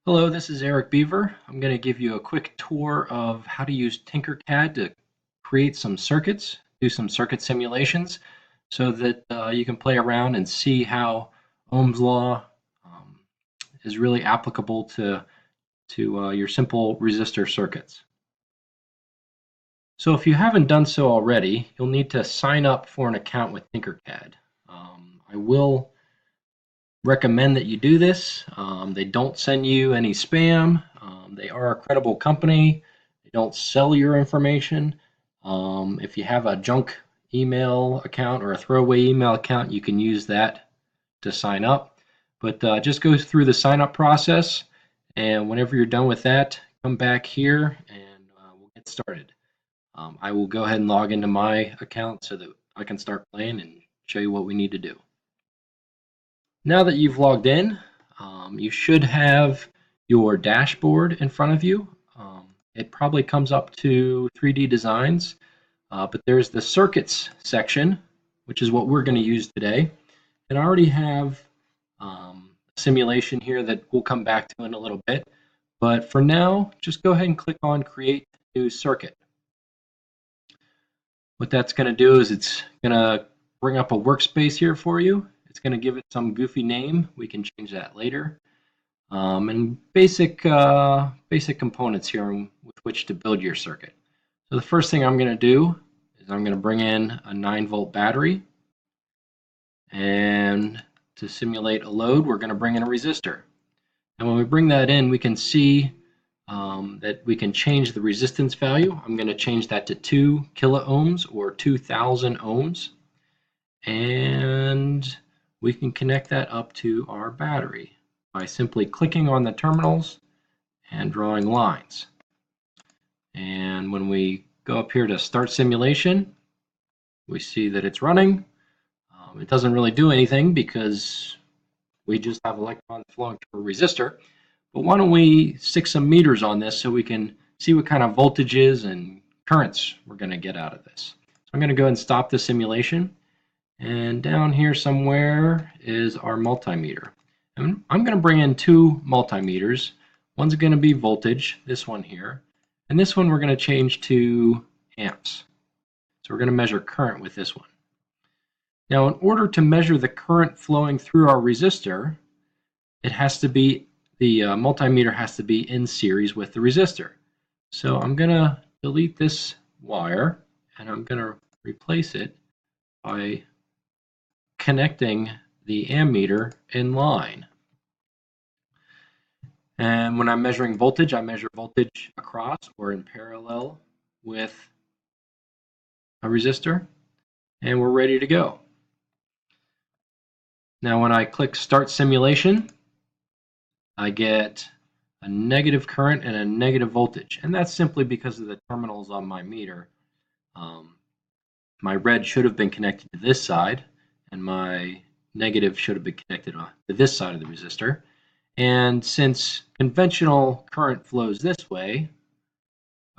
Hello, this is Eric Beaver. I'm going to give you a quick tour of how to use Tinkercad to create some circuits, do some circuit simulations, so that you can play around and see how Ohm's law um, is really applicable to your simple resistor circuits. So if you haven't done so already, you'll need to sign up for an account with Tinkercad. I will recommend that you do this. They don't send you any spam. They are a credible company. They don't sell your information. If you have a junk email account or a throwaway email account, you can use that to sign up. But just go through the sign up process, and whenever you're done with that, come back here and we'll get started. I will go ahead and log into my account so that I can start playing and show you what we need to do. Now that you've logged in, you should have your dashboard in front of you. It probably comes up to 3D designs, but there's the circuits section, which is what we're going to use today. And I already have a simulation here that we'll come back to in a little bit. But for now, just go ahead and click on Create New Circuit. What that's going to do is it's going to bring up a workspace here for you. It's going to give it some goofy name. We can change that later. And basic components here with which to build your circuit. So the first thing I'm going to do is I'm going to bring in a 9-volt battery. And to simulate a load, we're going to bring in a resistor. And when we bring that in, we can see that we can change the resistance value. I'm going to change that to 2 kiloohms or 2,000 ohms. And we can connect that up to our battery by simply clicking on the terminals and drawing lines. And when we go up here to start simulation, we see that it's running. It doesn't really do anything because we just have electrons flowing through a resistor. But why don't we stick some meters on this so we can see what kind of voltages and currents we're going to get out of this. So I'm going to go ahead and stop the simulation. And down here somewhere is our multimeter. And I'm going to bring in 2 multimeters. One's going to be voltage, this one here. And this one we're going to change to amps. So we're going to measure current with this one. Now, in order to measure the current flowing through our resistor, it has to be the multimeter has to be in series with the resistor. So I'm going to delete this wire and I'm going to replace it by connecting the ammeter in line. And when I'm measuring voltage, I measure voltage across or in parallel with a resistor, and we're ready to go. Now when I click Start Simulation, I get a negative current and a negative voltage, and that's simply because of the terminals on my meter. My red should have been connected to this side, and my negative should have been connected to this side of the resistor. And since conventional current flows this way,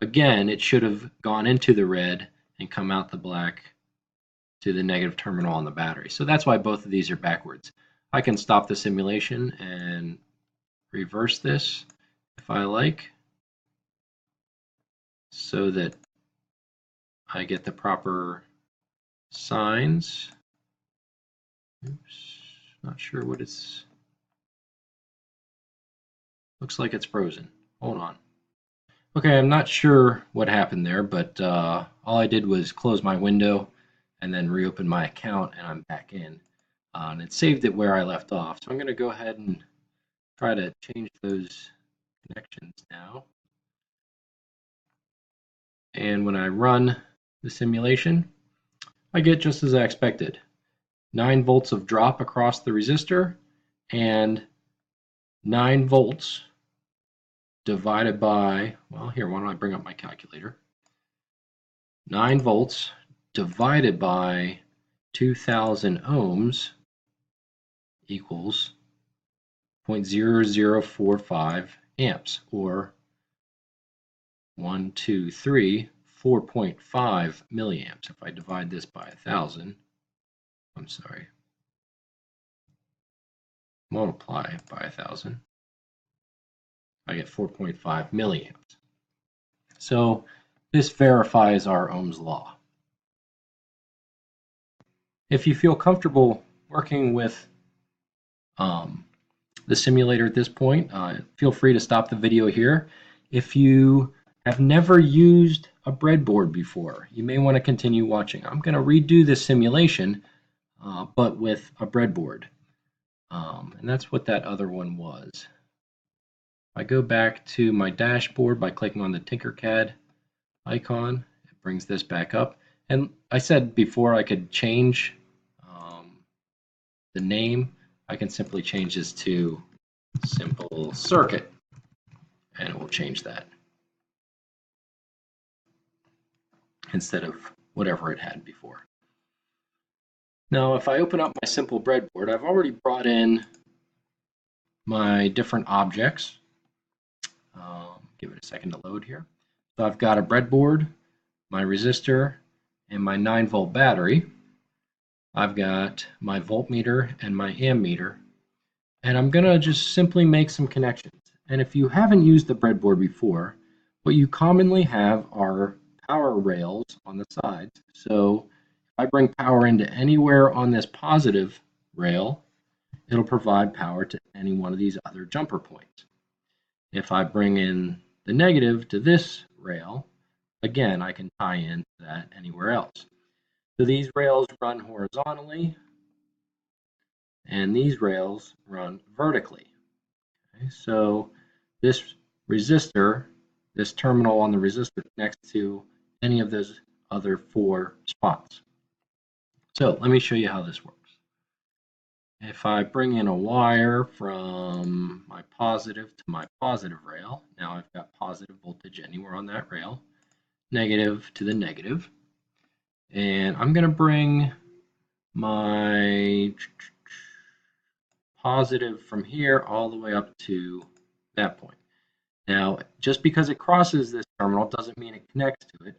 again, it should have gone into the red and come out the black to the negative terminal on the battery. So that's why both of these are backwards. I can stop the simulation and reverse this if I like, so that I get the proper signs. Oops, not sure what it's. Looks like it's frozen. Hold on. Okay, I'm not sure what happened there, but all I did was close my window and then reopen my account, and I'm back in. And it saved it where I left off. So I'm going to go ahead and try to change those connections now. And when I run the simulation, I get just as I expected. 9 volts of drop across the resistor and 9 volts divided by, well, here, why don't I bring up my calculator? 9 volts divided by 2,000 ohms equals 0.0045 amps, or 4.5 milliamps. If I divide this by 1,000, I'm sorry, multiply by 1,000, I get 4.5 milliamps. So this verifies our Ohm's law. If you feel comfortable working with the simulator at this point, feel free to stop the video here. If you have never used a breadboard before, you may want to continue watching. I'm going to redo this simulation, but with a breadboard. And that's what that other one was. If I go back to my dashboard by clicking on the Tinkercad icon, it brings this back up. And I said before I could change the name. I can simply change this to simple circuit, and it will change that instead of whatever it had before. Now, if I open up my simple breadboard, I've already brought in my different objects. Give it a second to load here. So I've got a breadboard, my resistor, and my 9-volt battery. I've got my voltmeter and my ammeter, and I'm going to just simply make some connections. And if you haven't used the breadboard before, what you commonly have are power rails on the sides. So if I bring power into anywhere on this positive rail, it'll provide power to any one of these other jumper points. If I bring in the negative to this rail, again, I can tie in that anywhere else. So these rails run horizontally, and these rails run vertically. Okay, so this resistor, this terminal on the resistor connects to any of those other 4 spots. So let me show you how this works. If I bring in a wire from my positive to my positive rail, now I've got positive voltage anywhere on that rail, negative to the negative, and I'm going to bring my positive from here all the way up to that point. Now, just because it crosses this terminal doesn't mean it connects to it.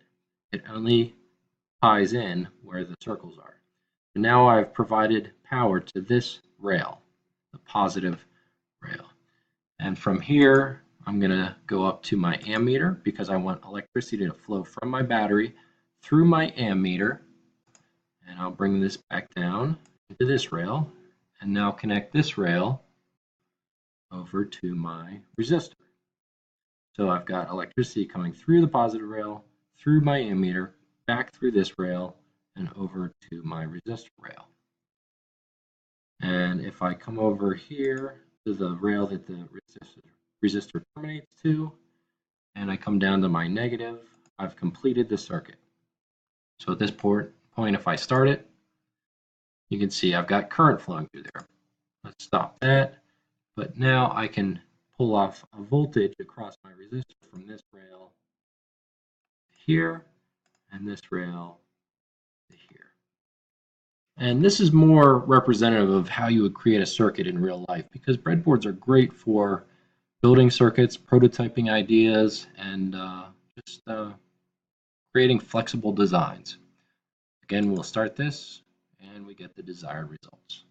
It only ties in where the circles are. And now I've provided power to this rail, the positive rail. And from here, I'm going to go up to my ammeter because I want electricity to flow from my battery through my ammeter. And I'll bring this back down into this rail and now connect this rail over to my resistor. So I've got electricity coming through the positive rail, through my ammeter, back through this rail, and over to my resistor rail. And if I come over here to the rail that the resistor terminates to, and I come down to my negative, I've completed the circuit. So at this point, if I start it, you can see I've got current flowing through there. Let's stop that. But now I can pull off a voltage across my resistor from this rail here and this rail to here. And this is more representative of how you would create a circuit in real life, because breadboards are great for building circuits, prototyping ideas, and just creating flexible designs. Again, we'll start this and we get the desired results.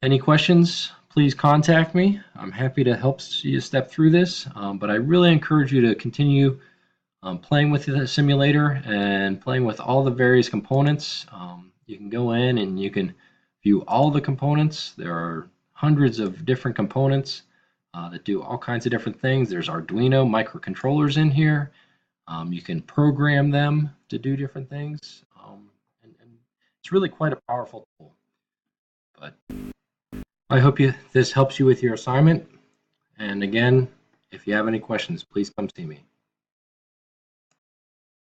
Any questions, please contact me. I'm happy to help you step through this, but I really encourage you to continue playing with the simulator and playing with all the various components. You can go in and you can view all the components. There are hundreds of different components that do all kinds of different things. There's Arduino microcontrollers in here. You can program them to do different things. And it's really quite a powerful tool. But I hope this helps you with your assignment. And again, if you have any questions, please come see me.